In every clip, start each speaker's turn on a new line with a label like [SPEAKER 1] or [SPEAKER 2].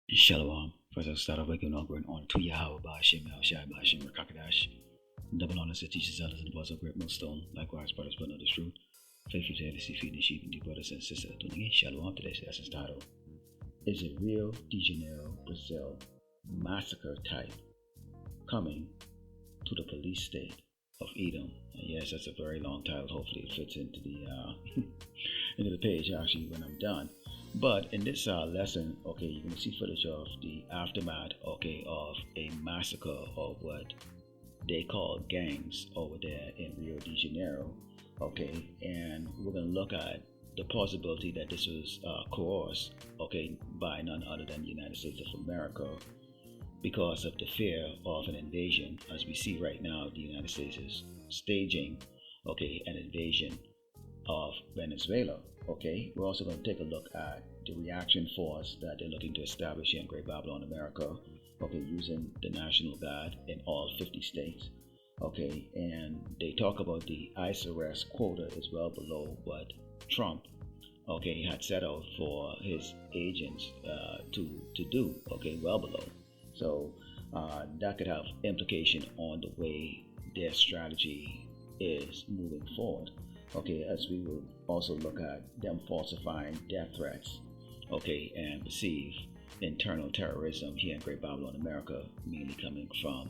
[SPEAKER 1] Shalom. First, I'll start off by giving all glory and honor to Yahweh, Ba'ashem, Yahushua, Ba'ashem, Rakakadash. Double honors to teachers, elders, and the boys of great millstone. Likewise, brothers, but not the truth. Faithful to the feeding the sheep, and the brothers and sisters tuning in. Shalom. Today's lesson's title is it Rio De Janeiro Brazil massacre type coming to the police state of Edom. And yes, that's a very long title. Hopefully, it fits into the into the page actually when I'm done. But in this lesson, okay, you're going to see footage of the aftermath, okay, of a massacre of what they call gangs over there in Rio de Janeiro, okay, and we're going to look at the possibility that this was coerced, okay, by none other than the United States of America because of the fear of an invasion. As we see right now, the United States is staging, okay, an invasion of Venezuela. Okay, we're also going to take a look at the reaction force that they're looking to establish here in Great Babylon, America. Okay, using the National Guard in all 50 states. Okay, and they talk about the ICE arrest quota is well below what Trump, okay, had set out for his agents to do. Okay, well below. So that could have implication on the way their strategy is moving forward. Okay, as we will also look at them falsifying death threats, okay, and perceive internal terrorism here in Great Babylon, America, mainly coming from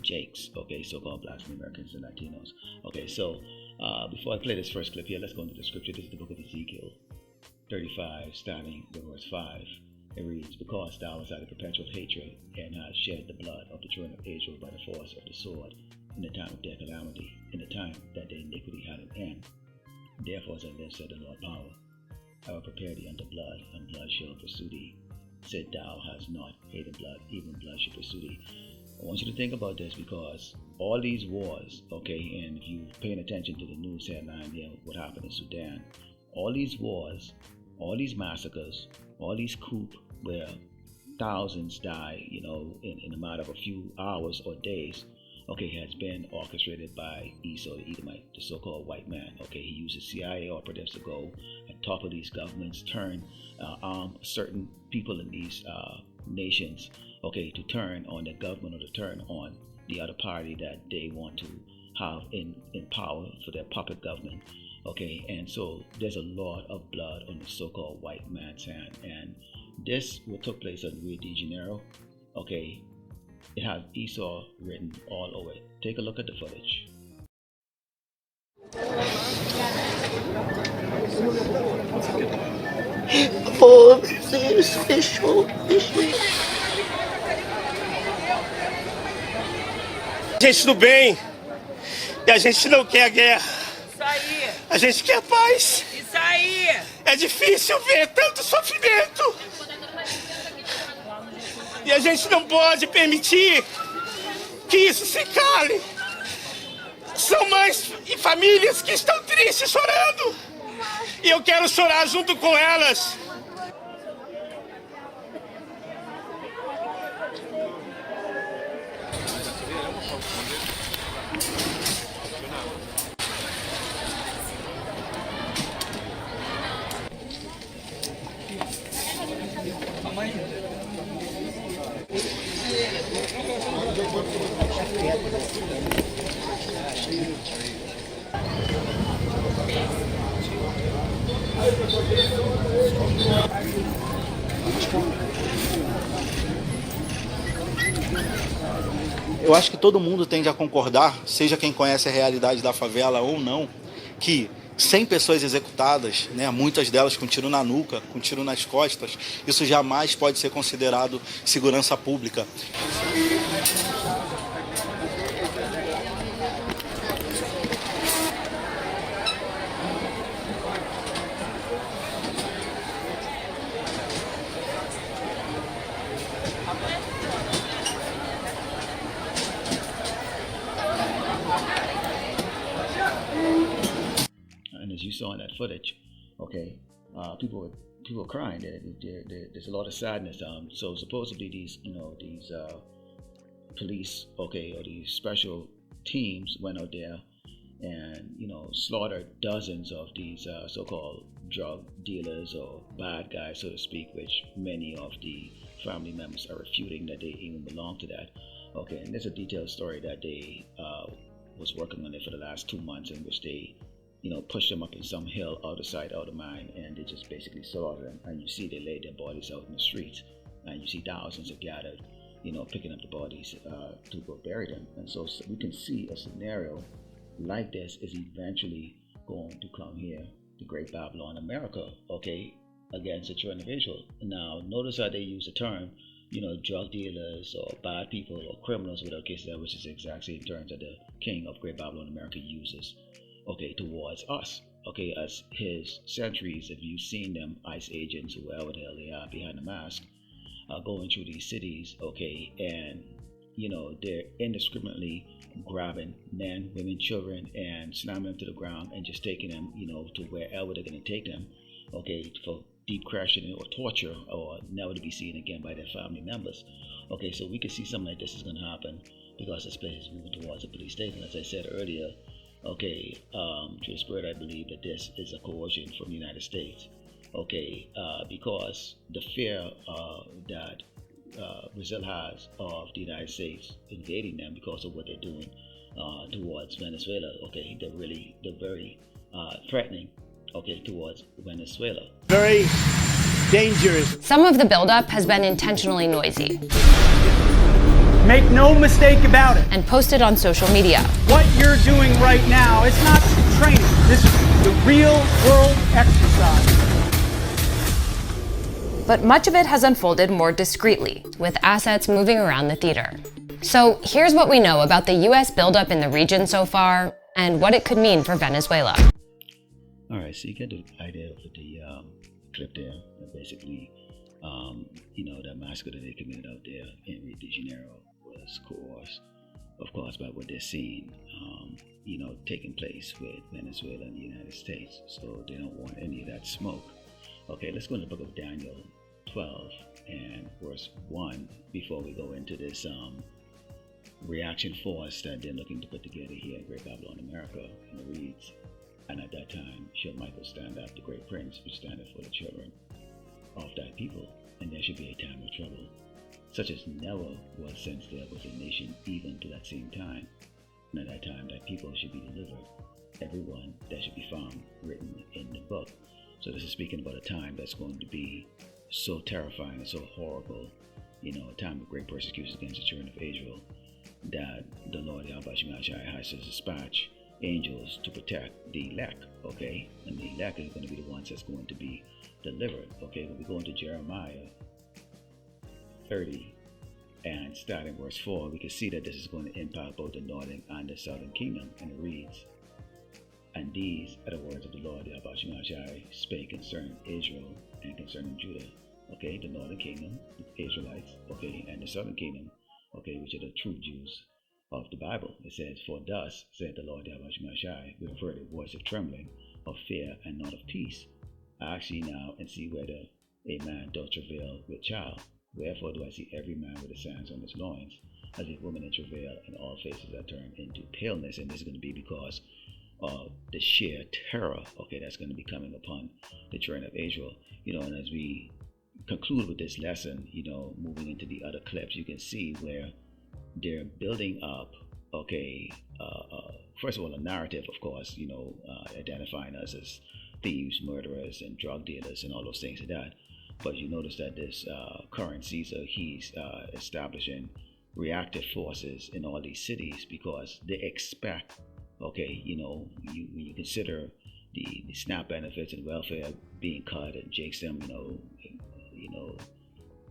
[SPEAKER 1] Jakes, okay, so-called Blacks and Americans and Latinos. Okay, so before I play this first clip here, let's go into the scripture. This is the book of Ezekiel 35, starting with verse 5. It reads, "Because thou hast had a perpetual hatred, and hast shed the blood of the children of Israel by the force of the sword, in the time of their calamity, in the time that their iniquity had an end. Therefore, as I live, said the Lord power, I will prepare thee unto blood, and blood shall pursue thee. Said thou hast not hated blood, even blood shall pursue thee." I want you to think about this because all these wars, okay, and if you're paying attention to the news headline here, what happened in Sudan, all these wars, all these massacres, all these coups where thousands die, you know, in a matter of a few hours or days, okay, has been orchestrated by Esau the Edomite, the so-called white man. Okay, he uses CIA operatives to go and topple these governments, arm certain people in these nations, okay, to turn on the government or to turn on the other party that they want to have in power for their puppet government. Okay, and so there's a lot of blood on the so-called white man's hand, and this what took place in Rio de Janeiro. Okay, it has Esau written all over it. Take a look at the footage.
[SPEAKER 2] Gente do bem, e a gente não quer a guerra.
[SPEAKER 3] Isso aí,
[SPEAKER 2] A gente quer paz.
[SPEAKER 3] isso aí.
[SPEAKER 2] É difícil ver tanto sofrimento. E a gente não pode permitir que isso se cale. São mães e famílias que estão tristes, chorando. E eu quero chorar junto com elas.
[SPEAKER 4] Eu acho que todo mundo tende a concordar, seja quem conhece a realidade da favela ou não, que 100 pessoas executadas, né, muitas delas com tiro na nuca, com tiro nas costas, isso jamais pode ser considerado segurança pública.
[SPEAKER 1] And as you saw in that footage, okay, people were crying. There's a lot of sadness. So supposedly these police, okay, or these special teams went out there and slaughtered dozens of these so-called drug dealers or bad guys, so to speak, which many of the family members are refuting that they even belong to that. Okay, and there's a detailed story that they was working on it for the last 2 months, in which they, pushed them up in some hill out of sight, out of mind, and they just basically slaughtered them. And you see they laid their bodies out in the streets, and you see thousands are gathered, picking up the bodies to go bury them. And so we can see a scenario like this is eventually going to come here, the Great Babylon, America, okay, against the children of Israel. Now, notice how they use the term, drug dealers or bad people or criminals, without cases, which is the exact same terms that the king of Great Babylon, America uses, okay, towards us, okay, as his sentries. If you've seen them, ICE agents, whoever the hell they are behind the mask, going through these cities, okay, and they're indiscriminately grabbing men, women, children, and slamming them to the ground and just taking them, to wherever they're going to take them, okay, for deep questioning or torture, or never to be seen again by their family members. Okay, so we can see something like this is going to happen because this place is moving towards a police state. And as I said earlier, okay, to the spirit, I believe that this is a coercion from the United States. Okay, because the fear that Brazil has of the United States invading them because of what they're doing towards Venezuela. Okay, they're very threatening, okay, towards Venezuela.
[SPEAKER 3] Very dangerous.
[SPEAKER 5] Some of the buildup has been intentionally noisy.
[SPEAKER 3] Make no mistake about it.
[SPEAKER 5] And posted on social media.
[SPEAKER 3] What you're doing right now, it's not training. This is the real world exercise.
[SPEAKER 5] But much of it has unfolded more discreetly, with assets moving around the theater. So here's what we know about the U.S. buildup in the region so far, and what it could mean for Venezuela.
[SPEAKER 1] All right, so you get the idea of the clip there. Basically, that massacre that they committed out there in Rio De Janeiro was caused, of course, by what they're seeing, taking place with Venezuela and the United States. So they don't want any of that smoke. Okay, let's go in the book of Daniel 12 and verse 1 before we go into this reaction force that they're looking to put together here in Great Babylon, America. And it reads, "And at that time shall Michael stand up, the great prince, which standeth for the children of thy people, and there shall be a time of trouble, such as never was since there was a nation even to that same time. And at that time thy people shall be delivered, every one that shall be found written in the book." So this is speaking about a time that's going to be so terrifying and so horrible, a time of great persecution against the children of Israel, that the Lord Yahweh Shemashai has to dispatch angels to protect the elect, okay? And the elect is going to be the ones that's going to be delivered, okay? When we go into Jeremiah 30 and starting verse 4, we can see that this is going to impact both the northern and the southern kingdom, and it reads, "And these are the words of the Lord Yahweh Shemashai spake concerning Israel and concerning Judah," okay, the northern kingdom, the Israelites, okay, and the southern kingdom, okay, which are the true Jews of the Bible. It says, "For thus said the Lord Yahweh Shemashai, we have heard a voice of trembling, of fear, and not of peace. Ask ye now, and see whether a man doth travail with child. Wherefore do I see every man with the sands on his loins, as a woman in travail, and all faces are turned into paleness." And this is going to be because of the sheer terror, okay, that's going to be coming upon the children of Israel. And as we conclude with this lesson, moving into the other clips, you can see where they're building up, okay, first of all, a narrative, of course, identifying us as thieves, murderers, and drug dealers, and all those things like that. But you notice that this current Caesar, he's establishing reactive forces in all these cities because they expect, okay, when you consider the SNAP benefits and welfare being cut, and Jake's them,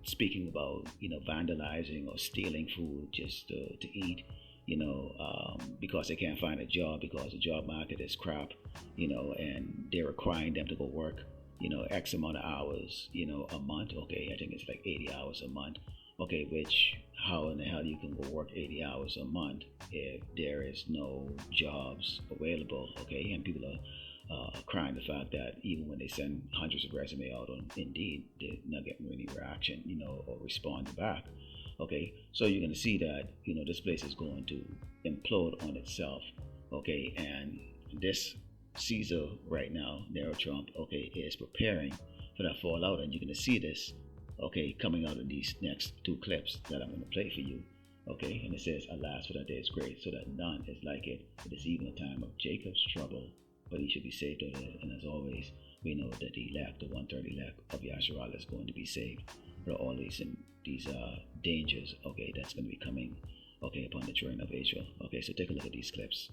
[SPEAKER 1] speaking about, vandalizing or stealing food just to eat, because they can't find a job because the job market is crap, and they're requiring them to go work, X amount of hours, a month. Okay, I think it's like 80 hours a month. Okay, which, how in the hell you can go work 80 hours a month if there is no jobs available, okay? And people are crying the fact that even when they send hundreds of resumes out on Indeed, they're not getting any reaction, or respond back, okay? So you're going to see that, this place is going to implode on itself, okay? And this Caesar right now, Nero Trump, okay, is preparing for that fallout, and you're going to see this, okay, coming out of these next two clips that I'm going to play for you, okay, and it says, alas, for that day is great, so that none is like it. It is even a time of Jacob's trouble, but he should be saved of it, and as always, we know that the elect, the one-third elect of Yasharal is going to be saved for all these dangers, okay, that's going to be coming, okay, upon the children of Israel. Okay, so take a look at these clips.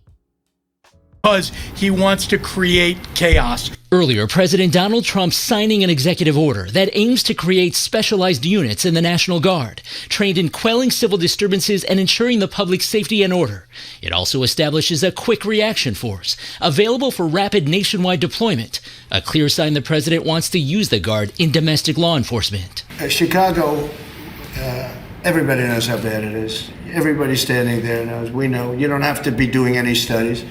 [SPEAKER 3] Because he wants to create chaos.
[SPEAKER 6] Earlier, President Donald Trump signing an executive order that aims to create specialized units in the National Guard, trained in quelling civil disturbances and ensuring the public's safety and order. It also establishes a quick reaction force, available for rapid nationwide deployment, a clear sign the president wants to use the Guard in domestic law enforcement.
[SPEAKER 7] Chicago, everybody knows how bad it is. Everybody standing there knows. We know. You don't have to be doing any studies.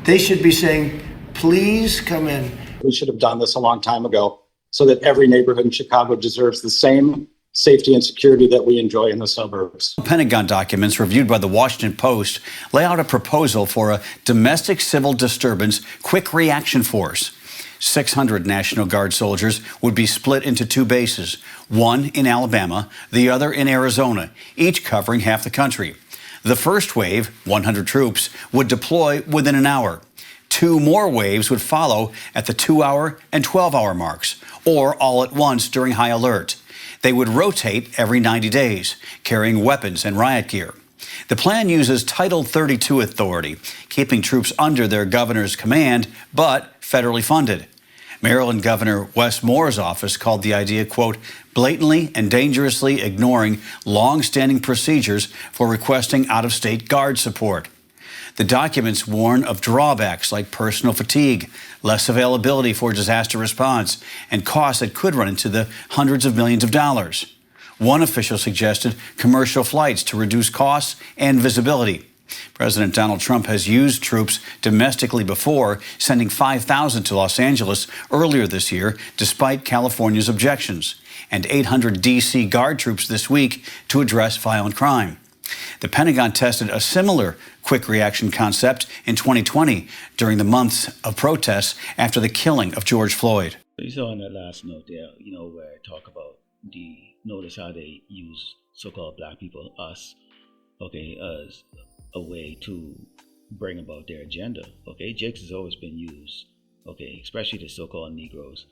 [SPEAKER 7] They should be saying, please come in.
[SPEAKER 8] We should have done this a long time ago so that every neighborhood in Chicago deserves the same safety and security that we enjoy in the suburbs.
[SPEAKER 9] Pentagon documents reviewed by the Washington Post lay out a proposal for a domestic civil disturbance quick reaction force. 600 National Guard soldiers would be split into two bases, one in Alabama, the other in Arizona, each covering half the country. The first wave, 100 troops, would deploy within an hour. Two more waves would follow at the 2-hour and 12-hour marks, or all at once during high alert. They would rotate every 90 days, carrying weapons and riot gear. The plan uses Title 32 authority, keeping troops under their governor's command, but federally funded. Maryland Governor Wes Moore's office called the idea, quote, blatantly and dangerously ignoring long-standing procedures for requesting out-of-state Guard support. The documents warn of drawbacks like personal fatigue, less availability for disaster response, and costs that could run into the hundreds of millions of dollars. One official suggested commercial flights to reduce costs and visibility. President Donald Trump has used troops domestically before, sending 5,000 to Los Angeles earlier this year, despite California's objections, and 800 D.C. Guard troops this week to address violent crime. The Pentagon tested a similar quick reaction concept in 2020 during the months of protests after the killing of George Floyd.
[SPEAKER 1] You saw on that last note there, where I talk about notice how they use so-called black people, us, okay, as a way to bring about their agenda. Okay, Jakes has always been used, okay, especially the so-called Negroes,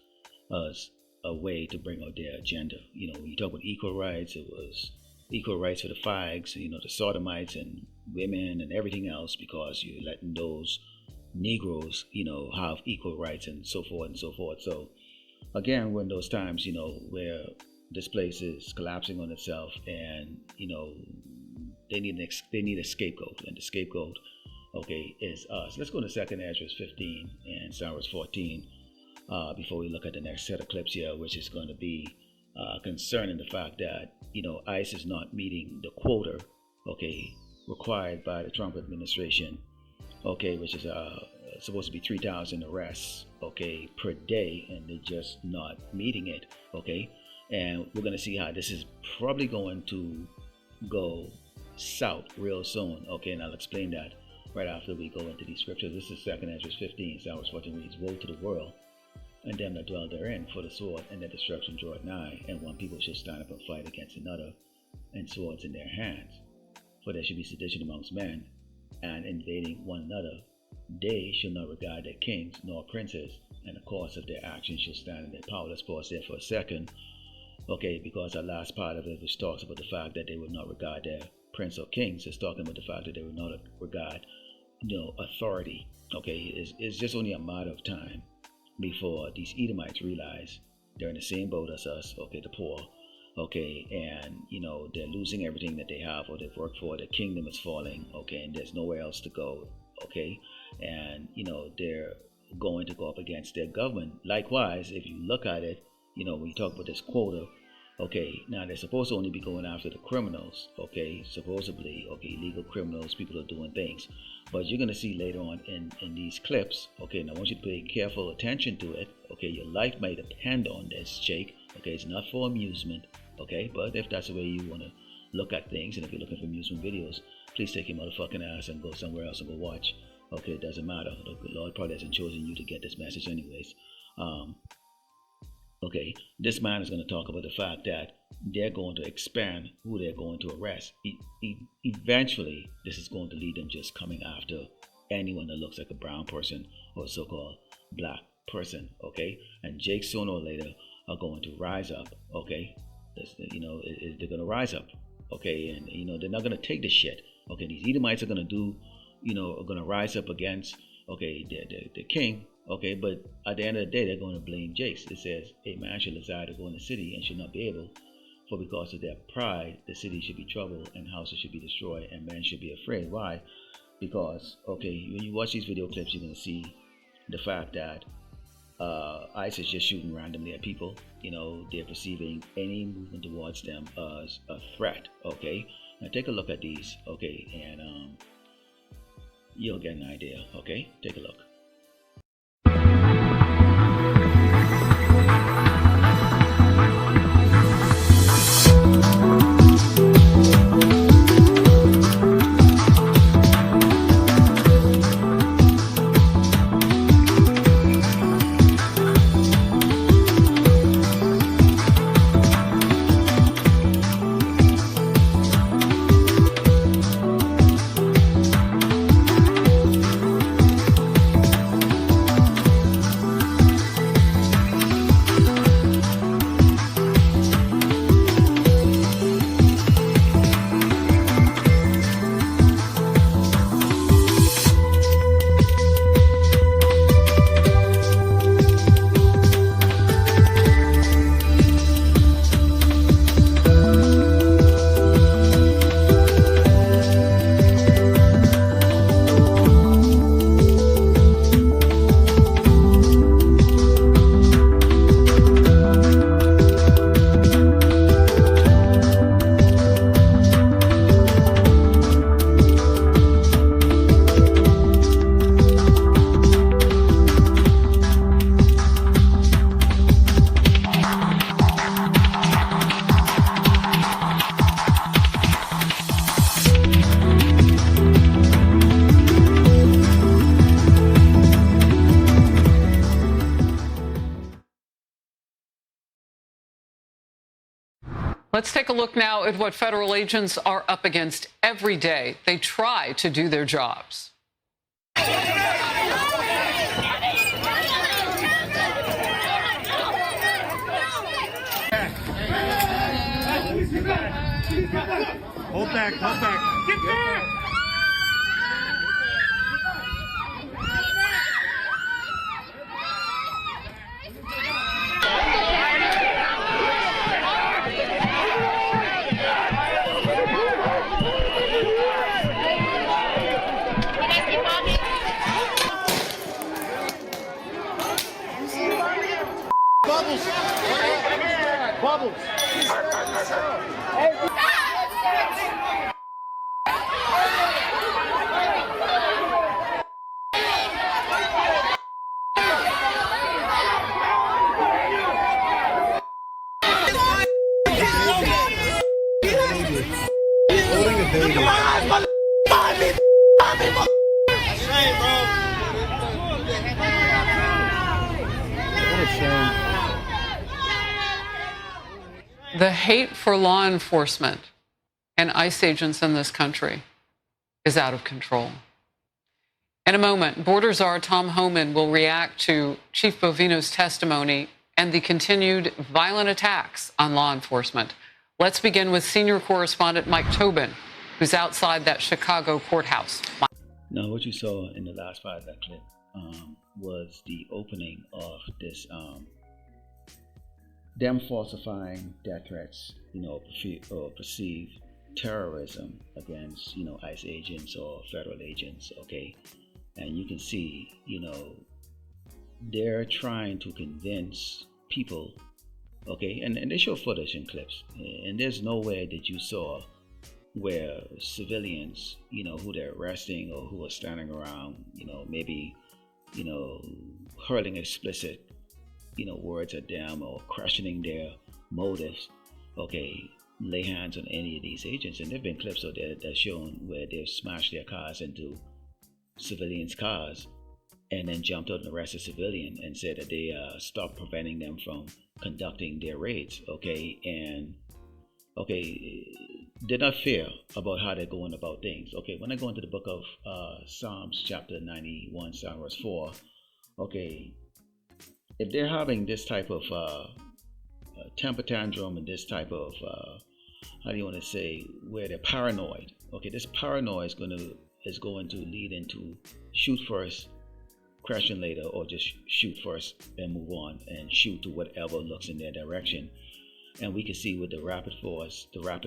[SPEAKER 1] as a way to bring out their agenda. When you talk about equal rights, it was equal rights for the fags, the sodomites and women and everything else, because you're letting those Negroes, have equal rights and so forth and so forth. So again, when those times, where this place is collapsing on itself, and they need a scapegoat, and the scapegoat, okay, is us. Let's go to 2nd Ezra 15 and Psalms 14 before we look at the next set of clips here, which is going to be concerning the fact that ICE is not meeting the quota, okay, required by the Trump administration, okay, which is supposed to be 3,000 arrests, okay, per day, and they're just not meeting it, okay. And we're going to see how this is probably going to go south real soon, okay, and I'll explain that right after we go into these scriptures. This is 2nd Ezra 15, Psalms 14 reads, woe to the world and them that dwell therein, for the sword and their destruction draweth nigh, and one people shall stand up and fight against another, and swords in their hands. For there shall be sedition amongst men, and invading one another. They shall not regard their kings nor princes, and the course of their actions shall stand in their power. Let's pause there for a second, okay, because our last part of it, which talks about the fact that they would not regard their prince or kings, is talking about the fact that they would not regard, authority, okay. It's just only a matter of time before these Edomites realize they're in the same boat as us, okay, the poor, okay, and they're losing everything that they have or they've worked for. The kingdom is falling, okay, and there's nowhere else to go, okay, and they're going to go up against their government. Likewise, if you look at it, when you talk about this quota, okay, now they're supposed to only be going after the criminals, okay, supposedly, okay, illegal criminals, people are doing things. But you're going to see later on in these clips, okay, and I want you to pay careful attention to it, okay, your life may depend on this, Jake, okay, it's not for amusement, okay, but if that's the way you want to look at things, and if you're looking for amusement videos, please take your motherfucking ass and go somewhere else and go watch, Okay, it doesn't matter. The Lord probably hasn't chosen you to get this message anyways. Okay, this man is going to talk about the fact that they're going to expand who they're going to arrest. Eventually, this is going to lead them just coming after anyone that looks like a brown person or so-called black person. Okay, and Jake sooner or later are going to rise up. Okay, they're going to rise up. Okay, and they're not going to take this shit. Okay, these Edomites are going to are going to rise up against the king. Okay, but at the end of the day, they're going to blame Jace. It says, a man should desire to go in the city and should not be able, for because of their pride, the city should be troubled and houses should be destroyed and men should be afraid. Why? Because, okay, when you watch these video clips, you're going to see the fact that ICE is just shooting randomly at people. They're perceiving any movement towards them as a threat. Okay, now take a look at these. Okay, and you'll get an idea. Okay, take a look.
[SPEAKER 10] Let's take a look now at what federal agents are up against every day. They try to do their jobs.
[SPEAKER 2] Hold back, hold back. Get back!
[SPEAKER 7] Bubbles! Bubbles! Holding a baby.
[SPEAKER 10] The hate for law enforcement and ICE agents in this country is out of control. In a moment, Border Czar Tom Homan will react to Chief Bovino's testimony and the continued violent attacks on law enforcement. Let's begin with senior correspondent Mike Tobin, who's outside that Chicago courthouse.
[SPEAKER 1] Now, what you saw in the last part of that clip was the opening of this, them falsifying death threats, or perceived terrorism against, ICE agents or federal agents, okay? And you can see, they're trying to convince people, okay? And they show footage and clips, and there's nowhere that you saw where civilians, who they're arresting or who are standing around, maybe, hurling explicit, words at them or questioning their motives, okay, lay hands on any of these agents. And there have been clips out there that's shown where they've smashed their cars into civilians' cars, and then jumped out and arrested civilian and said that they stopped preventing them from conducting their raids. Okay, and they're not fair about how they're going about things. Okay, when I go into the book of Psalms, chapter 91, Psalm verse 4, okay, if they're having this type of temper tantrum and this type of how do you want to say, where they're paranoid, okay, this paranoia is going to lead into shoot first, question later, or just shoot first and move on and shoot to whatever looks in their direction. And we can see with the rapid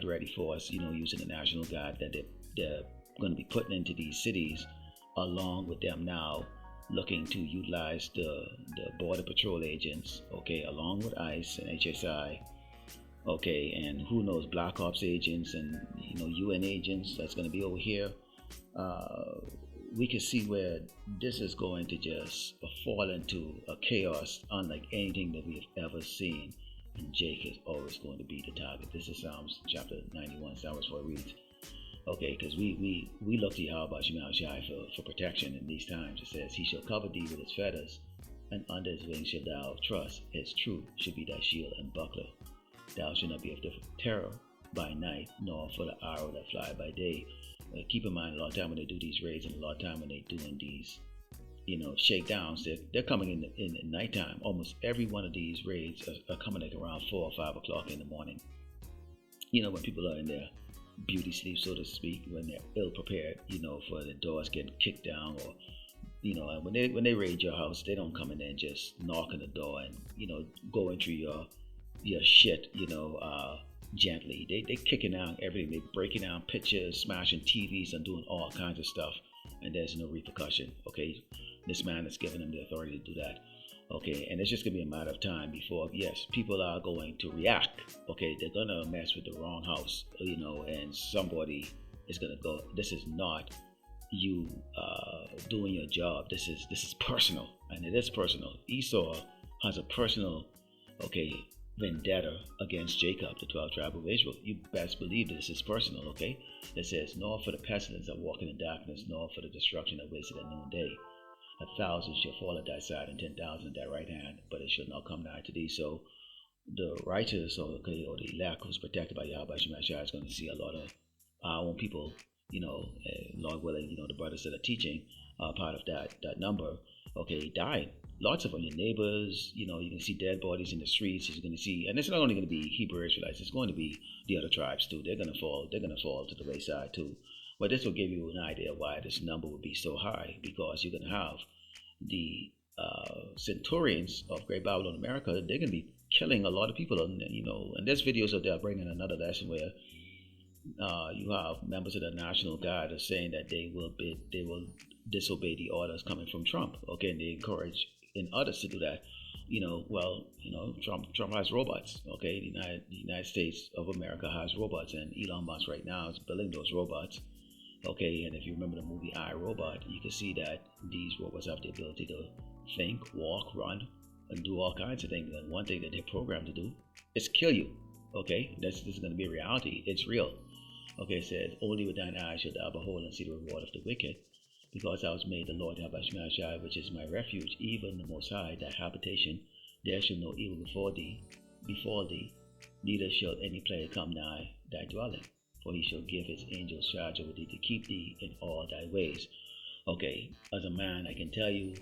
[SPEAKER 1] ready force, using the National Guard that they're going to be putting into these cities, along with them now looking to utilize the Border Patrol agents, okay, along with ICE and HSI, okay, and who knows, Black Ops agents and UN agents that's going to be over here. We can see where this is going to just fall into a chaos unlike anything that we've ever seen. And Jake is always going to be the target. This is Psalms chapter 91, Psalms 4 reads. Okay, because we look to Yahweh Shema Shai for protection in these times. It says, He shall cover thee with his feathers, and under his wings shalt thou trust. His truth should be thy shield and buckler. Thou shalt not be of terror by night, nor for the arrow that fly by day. Keep in mind, a lot of time when they do these raids, and a lot of time when they're doing these shakedowns, they're coming in the nighttime. Almost every one of these raids are coming at around 4 or 5 o'clock in the morning. When people are in their beauty sleep, so to speak, when they're ill prepared, for the doors getting kicked down, or when they raid your house, they don't come in there and just knock on the door and going through your shit, gently. They kicking down everything. They breaking down pictures, smashing TVs, and doing all kinds of stuff, and there's no repercussion. Okay, this man is giving them the authority to do that. Okay, and it's just gonna be a matter of time before, yes, people are going to react. Okay, they're gonna mess with the wrong house, and somebody is gonna go, this is not you doing your job. This is personal, and it is personal. Esau has a personal, vendetta against Jacob, the 12 tribe of Israel. You best believe this is personal. Okay, it says, nor for the pestilence that walk in darkness, nor for the destruction that wasted at noonday. 1,000 shall fall at thy side, and 10,000 at thy right hand, but it shall not come nigh to thee. So the righteous, or the elect who's protected by Yahweh Shema Shai is going to see a lot of our own people, Lord willing, the brothers that are teaching part of that number, dying. Lots of them, your neighbors, you can see dead bodies in the streets. You're going to see, and it's not only going to be Hebrew Israelites, it's going to be the other tribes too. They're going to fall to the wayside too. But this will give you an idea why this number will be so high, because you're going to have the centurions of Great Babylon America. They're going to be killing a lot of people, and there's videos of that bringing another lesson where you have members of the National Guard are saying that they will disobey the orders coming from Trump. Okay, and they encourage in others to do that. Trump has robots. Okay, the United States of America has robots, and Elon Musk right now is building those robots. Okay, and if you remember the movie I, Robot, you can see that these robots have the ability to think, walk, run, and do all kinds of things. And one thing that they're programmed to do is kill you. Okay, this is going to be a reality. It's real. Okay, it says, only with thine eyes shalt thou behold and see the reward of the wicked, because thou hast made the Lord Yahweh Shema Shai, which is my refuge, even the Most High, thy habitation. There shall no evil befall thee, neither shall any plague come nigh thy dwelling. For he shall give his angels charge over thee to keep thee in all thy ways. Okay, as a man, I can tell you,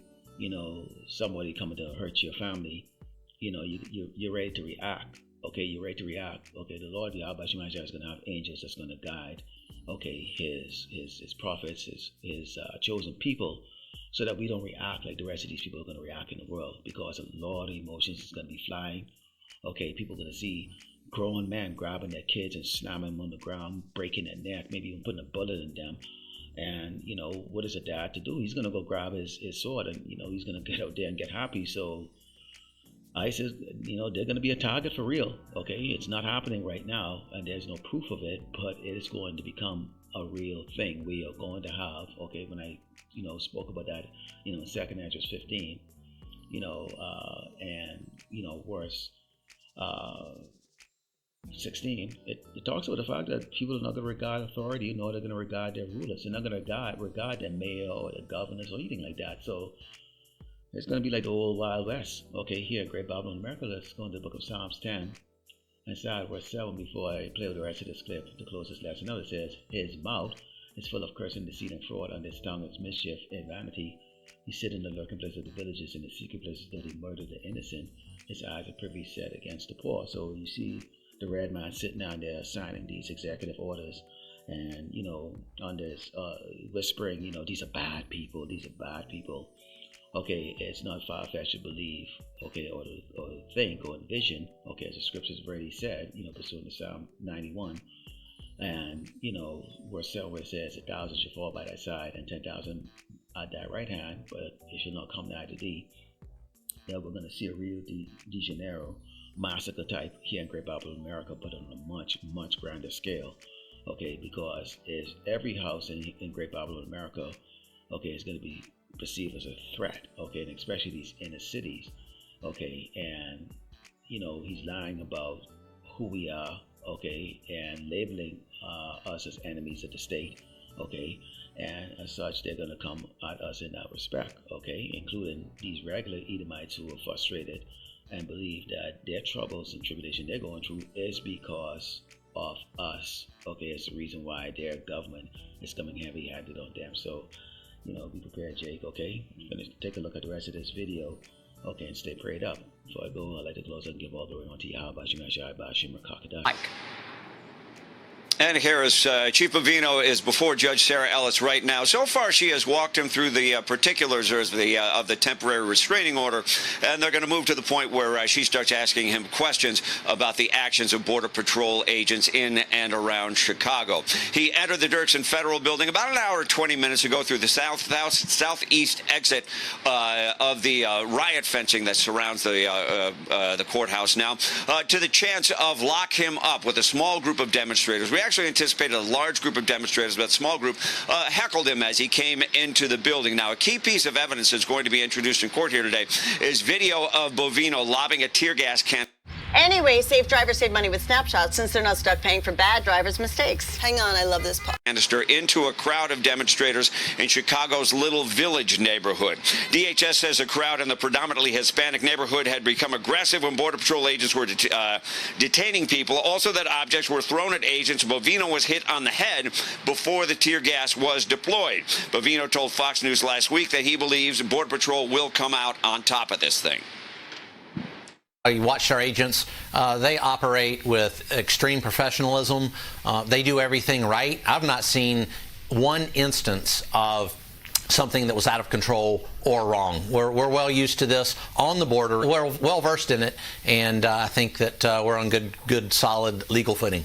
[SPEAKER 1] somebody coming to hurt your family, you're ready to react. Okay, you're ready to react. Okay, the Lord Yahweh Shema Shai is going to have angels that's going to guide, his prophets, his chosen people, so that we don't react like the rest of these people are going to react in the world, because a lot of emotions is going to be flying. Okay, people are going to see grown men grabbing their kids and slamming them on the ground, breaking their neck, maybe even putting a bullet in them. And what is a dad to do? He's gonna go grab his sword, and he's gonna get out there and get happy. So ISIS, they're gonna be a target for real. Okay, it's not happening right now, and there's no proof of it, but it is going to become a real thing. We are going to have, when I spoke about that, in 2nd Ezra 15, and worse. 16, it talks about the fact that people are not going to regard authority, nor they're going to regard their rulers. They're not going to regard their mayor or their governors or anything like that. So it's going to be like the old Wild West. Okay, here in Great Babylon, America, let's go into the book of Psalms 10 and start verse 7 before I play with the rest of this clip to close this lesson. Now it says, his mouth is full of cursing, deceit, and fraud, and his tongue is mischief and vanity. He sit in the lurking place of the villages, in the secret places that he murdered the innocent. His eyes are privy set against the poor. So you see the red man sitting down there signing these executive orders and, you know, on this whispering, you know, these are bad people, these are bad people. Okay, it's not far-fetched to believe, okay, or think or envision, okay, as the scriptures have already said, you know, pursuant to Psalm 91, and, you know, verse 7 where it says, 1,000 shall fall by thy side, and 10,000 at thy right hand, but it shall not come nigh to thee. Now we're going to see a Rio de Janeiro massacre type here in Great Babylon, America, but on a much, much grander scale, okay, because it's every house in Great Babylon, America, okay, is going to be perceived as a threat, okay, and especially these inner cities, okay, and, you know, he's lying about who we are, okay, and labeling us as enemies of the state, okay, and as such, they're going to come at us in that respect, okay, including these regular Edomites who are frustrated and believe that their troubles and tribulation they're going through is because of us, okay, it's the reason why their government is coming heavy-handed on them. So, you know, be prepared, Jake, okay? I'm going to take a look at the rest of this video, okay, and stay prayed up. Before I go, I'd like to close and give all the way on to Yahweh, Mike.
[SPEAKER 11] And Harris, Chief Bovino is before Judge Sarah Ellis right now. So far, she has walked him through the particulars of the temporary restraining order, and they're going to move to the point where she starts asking him questions about the actions of Border Patrol agents in and around Chicago. He entered the Dirksen Federal Building about an hour and 20 minutes ago through the southeast exit of the riot fencing that surrounds the courthouse now, to the chance of lock him up with a small group of demonstrators. We actually anticipated a large group of demonstrators, but a small group heckled him as he came into the building. Now, a key piece of evidence that's going to be introduced in court here today is video of Bovino lobbing a tear gas can.
[SPEAKER 12] Anyway, safe drivers save money with snapshots since they're not stuck paying for bad drivers' mistakes. Hang on, I love this part.
[SPEAKER 11] Canister into a crowd of demonstrators in Chicago's Little Village neighborhood. DHS says the crowd in the predominantly Hispanic neighborhood had become aggressive when Border Patrol agents were detaining people. Also, that objects were thrown at agents. Bovino was hit on the head before the tear gas was deployed. Bovino told Fox News last week that he believes Border Patrol will come out on top of this thing.
[SPEAKER 13] You watch our agents, they operate with extreme professionalism. They do everything right. I've not seen one instance of something that was out of control or wrong. We're well used to this on the border. We're well versed in it, and I think that we're on good, solid legal footing.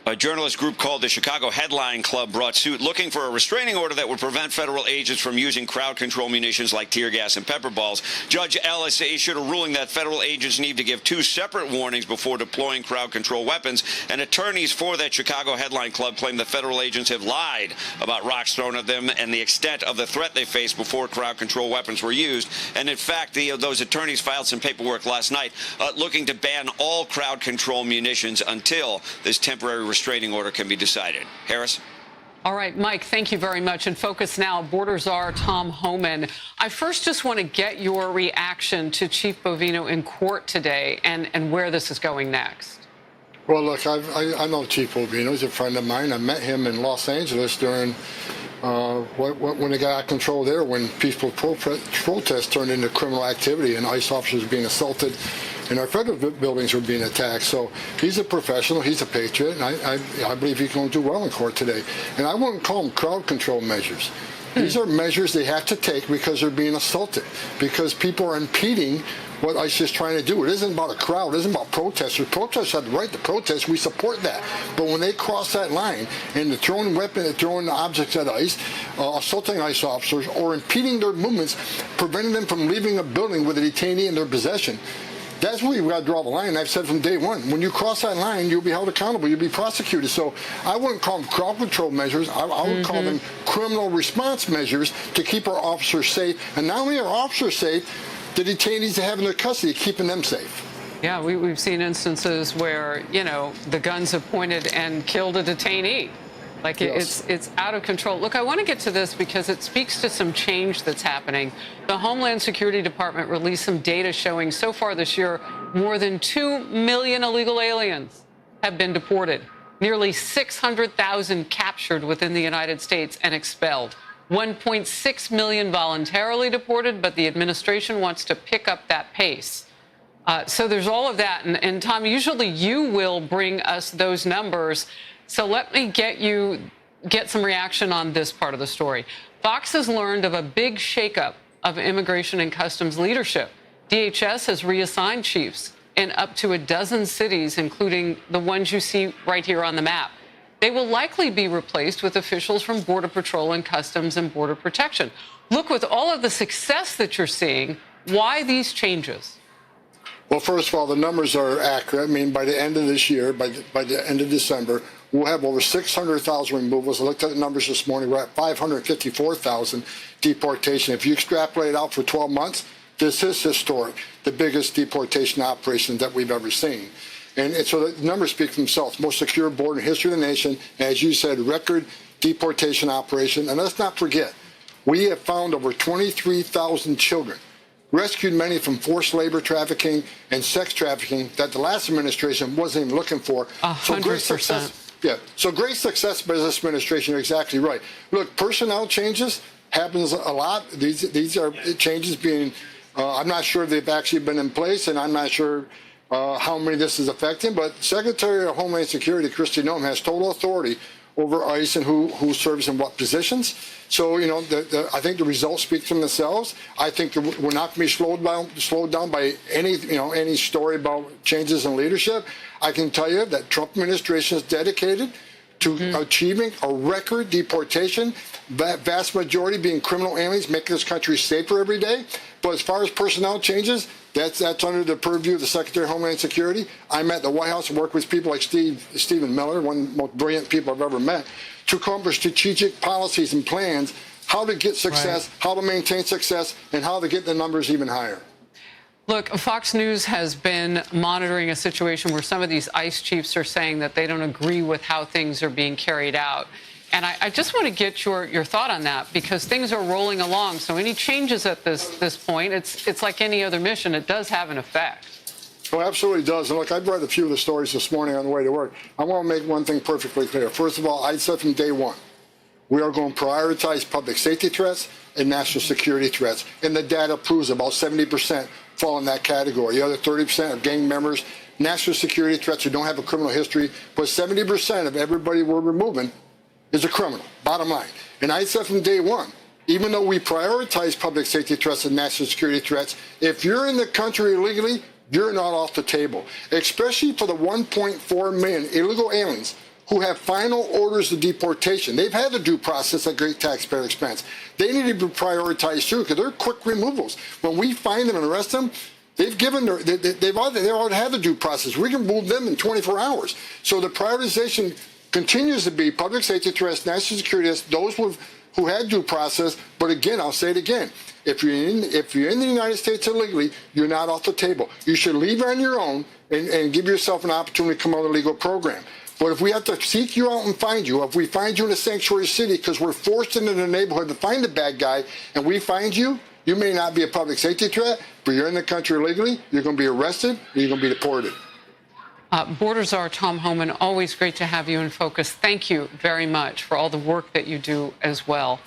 [SPEAKER 11] A journalist group called the Chicago Headline Club brought suit looking for a restraining order that would prevent federal agents from using crowd control munitions like tear gas and pepper balls. Judge Ellis issued a ruling that federal agents need to give 2 separate warnings before deploying crowd control weapons, and attorneys for that Chicago Headline Club claim that federal agents have lied about rocks thrown at them and the extent of the threat they faced before crowd control weapons were used. And in fact, those attorneys filed some paperwork last night looking to ban all crowd control munitions until this temporary restraining order can be decided. Harris?
[SPEAKER 10] All right, Mike, thank you very much. And focus now, Border Czar Tom Homan. I first just want to get your reaction to Chief Bovino in court today and where this is going next.
[SPEAKER 14] Well, look, I know Chief Bovino. He's a friend of mine. I met him in Los Angeles during when they got out of control there, when peaceful protests turned into criminal activity and ICE officers being assaulted and our federal buildings were being attacked. So he's a professional, he's a patriot, and I believe he's going to do well in court today. And I wouldn't call them crowd control measures. These are measures they have to take because they're being assaulted, because people are impeding what ICE is trying to do. It isn't about a crowd. It isn't about protesters. Protesters have the right to protest. We support that. But when they cross that line and they're throwing weapons, throwing objects at ICE, assaulting ICE officers, or impeding their movements, preventing them from leaving a building with a detainee in their possession, that's where you've got to draw the line. I've said from day one, when you cross that line, you'll be held accountable. You'll be prosecuted. So I wouldn't call them crowd control measures. I would call them criminal response measures to keep our officers safe. And not only are officers safe, the detainees they have in their custody, keeping them safe.
[SPEAKER 10] Yeah, we've seen instances where, you know, the guns have pointed and killed a detainee. Like,
[SPEAKER 14] Yes.
[SPEAKER 10] it's out of control. Look, I want to get to this because it speaks to some change that's happening. The Homeland Security Department released some data showing so far this year, more than 2 million illegal aliens have been deported. Nearly 600,000 captured within the United States and expelled. 1.6 million voluntarily deported, but the administration wants to pick up that pace. So there's all of that. And Tom, usually you will bring us those numbers. So let me get some reaction on this part of the story. Fox has learned of a big shakeup of immigration and customs leadership. DHS has reassigned chiefs in up to a dozen cities, including the ones you see right here on the map. They will likely be replaced with officials from Border Patrol and Customs and Border Protection. Look, with all of the success that you're seeing, why these changes?
[SPEAKER 14] Well, first of all, the numbers are accurate. I mean, by the end of this year, by the end of December, we'll have over 600,000 removals. I looked at the numbers this morning. We're at 554,000 deportation. If you extrapolate out for 12 months, this is historic, the biggest deportation operation that we've ever seen. And so the numbers speak for themselves. Most secure border in history of the nation. As you said, record deportation operation. And let's not forget, we have found over 23,000 children, rescued many from forced labor trafficking and sex trafficking that the last administration wasn't even looking for.
[SPEAKER 10] 100%.
[SPEAKER 14] So great success. Yeah. So great success by this administration. You're exactly right. Look, personnel changes happens a lot. These are changes being. I'm not sure they've actually been in place, and I'm not sure how many this is affecting. But Secretary of Homeland Security Kristi Noem has total authority over ICE and who serves in what positions. So, you know, I think the results speak for themselves. I think we're not going to be slowed down by any story about changes in leadership. I can tell you that Trump administration is dedicated to achieving a record deportation, that vast majority being criminal aliens, making this country safer every day. But as far as personnel changes, that's under the purview of the Secretary of Homeland Security. I'm at the White House and work with people like Stephen Miller, one of the most brilliant people I've ever met, to come up with strategic policies and plans, how to get success, how to maintain success, and how to get the numbers even higher.
[SPEAKER 10] Look, Fox News has been monitoring a situation where some of these ICE chiefs are saying that they don't agree with how things are being carried out. And I just want to get your thought on that, because things are rolling along. So any changes at this point, it's like any other mission. It does have an effect.
[SPEAKER 14] Well, absolutely does. And look, I've read a few of the stories this morning on the way to work. I want to make one thing perfectly clear. First of all, I said from day one, we are going to prioritize public safety threats and national security threats. And the data proves about 70% fall in that category. The other 30% are gang members, national security threats who don't have a criminal history. But 70% of everybody we're removing is a criminal, bottom line. And I said from day one, even though we prioritize public safety threats and national security threats, if you're in the country illegally, you're not off the table, especially for the 1.4 million illegal aliens who have final orders of deportation. They've had the due process at great taxpayer expense. They need to be prioritized too, because they're quick removals. When we find them and arrest them, they've already had the due process. We can move them in 24 hours. So the prioritization continues to be public safety threats, national security threats, those who had due process. But again, I'll say it again. If you're in the United States illegally, you're not off the table. You should leave on your own and give yourself an opportunity to come on the legal program. But if we have to seek you out and find you, if we find you in a sanctuary city because we're forced into the neighborhood to find the bad guy, and we find you, you may not be a public safety threat, but you're in the country illegally, you're going to be arrested, and you're going to be deported.
[SPEAKER 10] Border Czar Tom Homan, always great to have you in focus. Thank you very much for all the work that you do as well.